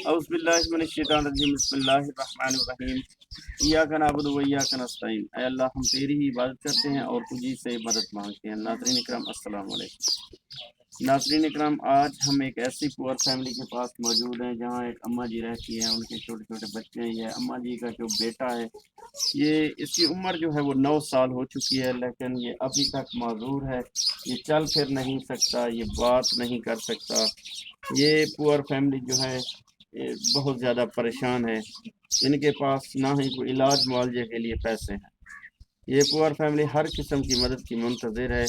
اعوذ باللہ من الشیطان الرجیم بسم اللہ الرحمن الرحیم ایاک نعبد و ایاک نستعین۔ اے اللہ ہم تیری ہی عبادت کرتے ہیں اور تجھی سے مدد مانگتے ہیں۔ ناظرین اکرام السلام علیکم۔ ناظرین اکرام، آج ہم ایک ایسی پور فیملی کے پاس موجود ہیں جہاں ایک اماں جی رہتی ہیں، ان کے چھوٹے چھوٹے بچے ہیں۔ یہ اماں جی کا جو بیٹا ہے، یہ اس کی عمر جو ہے وہ 9 سال ہو چکی ہے، لیکن یہ ابھی تک معذور ہے۔ یہ چل پھر نہیں سکتا، یہ بات نہیں کر سکتا۔ یہ پور فیملی جو ہے یہ بہت زیادہ پریشان ہے۔ ان کے پاس نہ ہی کوئی علاج معالجے کے لیے پیسے ہیں۔ یہ پور فیملی ہر قسم کی مدد کی منتظر ہے۔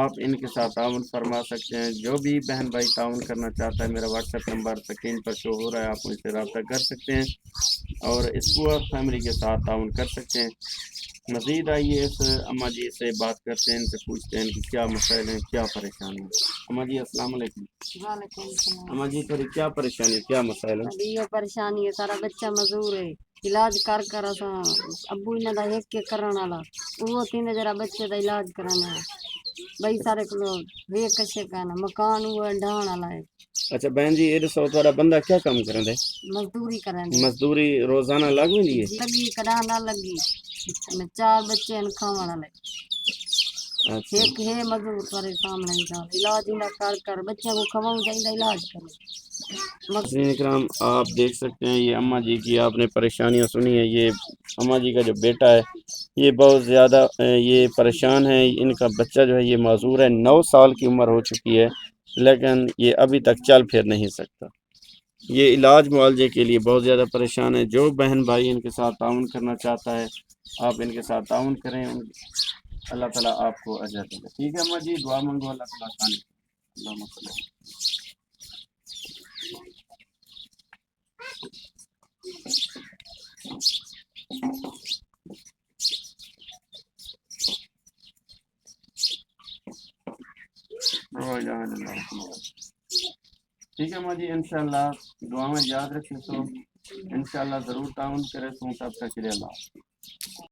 آپ ان کے ساتھ تعاون فرما سکتے ہیں۔ جو بھی بہن بھائی تعاون کرنا چاہتا ہے، میرا واٹس ایپ نمبر سکرین پر شو ہو رہا ہے، آپ مجھ سے رابطہ کر سکتے ہیں اور اس پور فیملی کے ساتھ تعاون کر سکتے ہیں۔ مزید آئیے اس اماں جی سے بات کرتے ہیں، ان سے پوچھتے ہیں کہ کیا مسائل ہیں، کیا پریشانی ہے۔ اماں جی السلام علیکم۔ وعلیکم السلام۔ اماں جی تھوڑی کیا پریشانی ہے، کیا مسائل ہے؟ ابھی یہ پریشانی ہے، سارا بچہ مزور ہے، علاج کر کر اساں ابو انہاں دا ایک کرن والا وہ تین جرا بچے دا علاج کرانا ہے بھائی سارے کو وے کشے کانا مکان وہ ڈھان والا ہے۔ اچھا بہن جی، یہ دسو تھوڑا بندہ کیا کام کرن دے؟ مزدوری کرن دے، مزدوری روزانہ لگ ہوندی ہے؟ لگی کدا نہ لگی، میں 4 بچے ان کھاون والے، اچھا ایک ہے مزدور پر سامنے علاج نہ کر کر بچوں کو کھواؤں چاہیے، علاج کرو۔ ناظرین اکرام، آپ دیکھ سکتے ہیں یہ اماں جی کی آپ نے پریشانیاں سنی ہیں۔ یہ اماں جی کا جو بیٹا ہے یہ بہت زیادہ یہ پریشان ہے۔ ان کا بچہ جو ہے یہ معذور ہے، 9 سال کی عمر ہو چکی ہے، لیکن یہ ابھی تک چل پھر نہیں سکتا۔ یہ علاج معالجے کے لیے بہت زیادہ پریشان ہے۔ جو بہن بھائی ان کے ساتھ تعاون کرنا چاہتا ہے، آپ ان کے ساتھ تعاون کریں، اللہ تعالیٰ آپ کو اجر دے گا۔ ٹھیک ہے اماں جی، دعا منگو، اللہ تعالیٰ آسانی کرے۔ اللہم صلی اللہ۔ ٹھیک ہے اماں جی، انشاءاللہ دعا میں یاد رکھیں، تو انشاءاللہ ضرور تعاون کرے۔ تم تب تک کے لیے اللہ حافظ۔